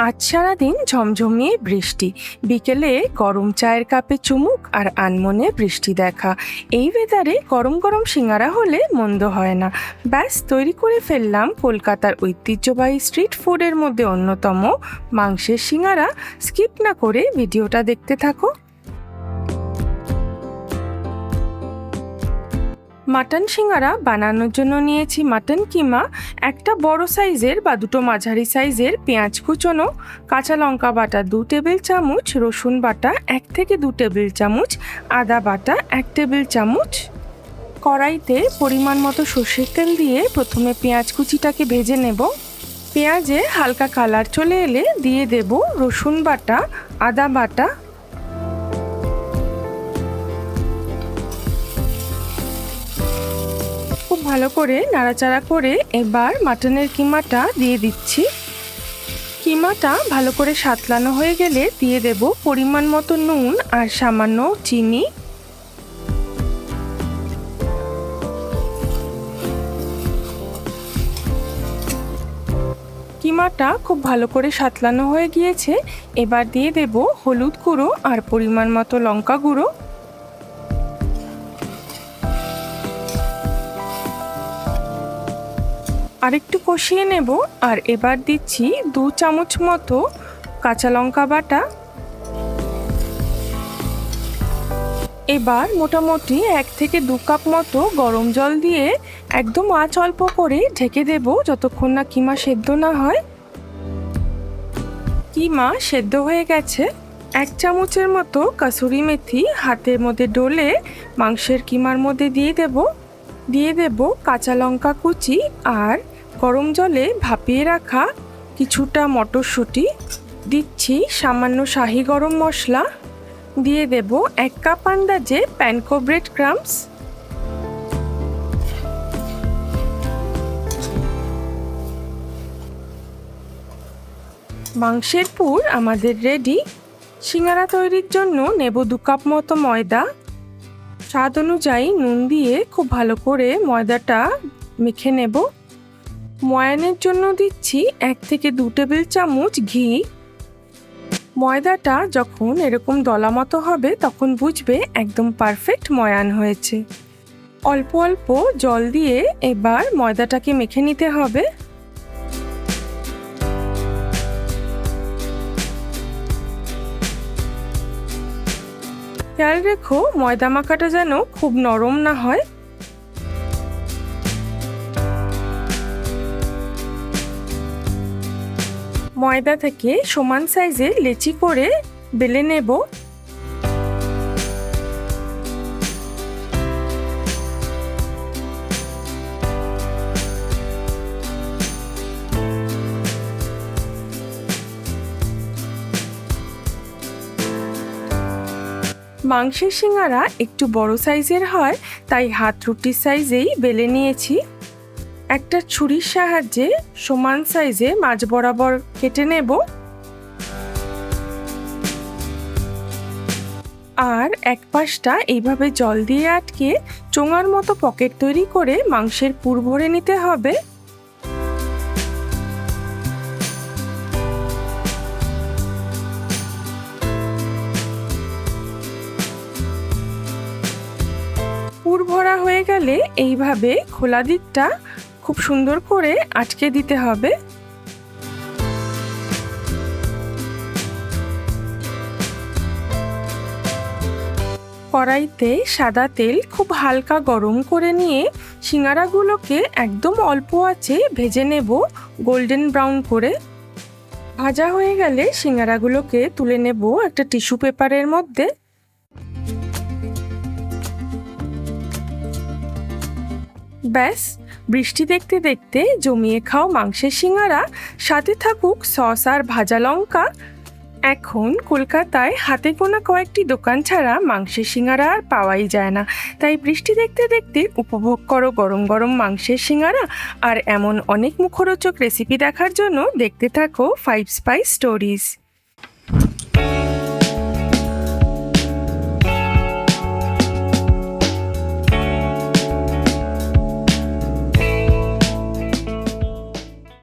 আজ সারাদিন ঝমঝমিয়ে বৃষ্টি, বিকেলে গরম চায়ের কাপে চুমুক আর আনমনে বৃষ্টি দেখা। এই ওয়েদারে গরম গরম সিঙ্গারা হলে মন্দ হয় না। ব্যাস তৈরি করে ফেললাম কলকাতার ঐতিহ্যবাহী স্ট্রিট ফুডের মধ্যে অন্যতম মাংসের সিঙ্গারা। স্কিপ না করে ভিডিওটা দেখতে থাকো। মাটন সিঙ্গারা বানানোর জন্য নিয়েছি মাটন কিমা, একটা বড় সাইজের বা দুটো মাঝারি সাইজের পেঁয়াজ কুচোনো, কাঁচা লঙ্কা বাটা 2 টেবিল চামচ, রসুন বাটা 1 থেকে 2 টেবিল চামচ, আদা বাটা 1 টেবিল চামচ। কড়াইতে পরিমাণ মতো সর্ষের তেল দিয়ে প্রথমে পেঁয়াজ কুচিটাকে ভেজে নেব। পেঁয়াজে হালকা কালার চলে এলে দিয়ে দেব রসুন বাটা, আদা বাটা। খুব ভালো করে নাড়াচাড়া করে এবার মাটনের কিমাটা দিয়ে দিচ্ছি। কিমাটা ভালো করে সাঁতলানো হয়ে গেলে দিয়ে দেব পরিমাণ মতো নুন আর সামান্য চিনি। কিমাটা খুব ভালো করে সাঁতলানো হয়ে গিয়েছে, এবার দিয়ে দেব হলুদ গুঁড়ো আর পরিমাণ মতো লঙ্কা গুঁড়ো। আরেকটু কষিয়ে নেব আর এবার দিচ্ছি 2 চামচ মতো কাঁচা লঙ্কা বাটা। এবার মোটামুটি 1 থেকে 2 কাপ মতো গরম জল দিয়ে একদম আঁচ অল্প করে ঢেকে দেব যতক্ষণ না কিমা সেদ্ধ না হয়। কিমা সেদ্ধ হয়ে গেছে। 1 চামচের মতো কাসুরি মেথি হাতের মধ্যে ডলে মাংসের কিমার মধ্যে দিয়ে দেব কাঁচা লঙ্কা কুচি আর গরম জলে ভাপিয়ে রাখা কিছুটা মটরশুঁটি। দিচ্ছি সামান্য শাহি গরম মশলা, দিয়ে দেব 1 কাপ আন্দাজে প্যানকো ব্রেড ক্রাম্বস। মাংসের পুর আমাদের রেডি। সিঙ্গারা তৈরির জন্য নেব 2 কাপ মতো ময়দা। স্বাদ অনুযায়ী নুন দিয়ে খুব ভালো করে ময়দাটা মেখে নেব। ময়ানের জন্য দিচ্ছি 1 থেকে 2 টেবিল চামচ ঘি। ময়দাটা যখন এরকম দলা মতো হবে তখন বুঝবে একদম পারফেক্ট ময়ান হয়েছে। অল্প অল্প জল দিয়ে এবার ময়দাটাকে মেখে নিতে হবে। খেয়াল রেখো ময়দা মাখাটা যেন খুব নরম না হয়। ময়দা থেকে সমান সাইজের লেচি করে বেলে নেব। মাংসের সিঙ্গারা একটু বড় সাইজের হয়, তাই হাত রুটির সাইজেই বেলে নিয়েছি। একটা ছুরির সাহায্যে সমান সাইজে মাঝ বরাবর কেটে নেব আর এক পাশটা এইভাবে জল দিয়ে আটকে চোঙার মতো পকেট তৈরি করে মাংসের পুর ভরে নিতে হবে। পুর ভরা হয়ে গেলে এইভাবে খোলা দিকটা খুব সুন্দর করে আটকে দিতে হবে। কড়াইতে সাদা তেল খুব হালকা গরম করে নিয়ে সিঙ্গারাগুলোকে একদম অল্প আঁচে ভেজে নেব গোল্ডেন ব্রাউন করে। ভাজা হয়ে গেলে সিঙ্গারাগুলোকে তুলে নেব একটা টিস্যু পেপারের মধ্যে। ব্যাস, বৃষ্টি দেখতে দেখতে জমিয়ে খাও মাংসের সিঙ্গারা, সাথে থাকুক সস আর ভাজা লঙ্কা। এখন কলকাতায় হাতে গোনা কয়েকটি দোকান ছাড়া মাংসের সিঙ্গারা আর পাওয়াই যায় না, তাই বৃষ্টি দেখতে দেখতে উপভোগ করো গরম গরম মাংসের সিঙ্গারা। আর এমন অনেক মুখরোচক রেসিপি দেখার জন্য দেখতে থাকো 5 স্পাইস স্টোরিজ।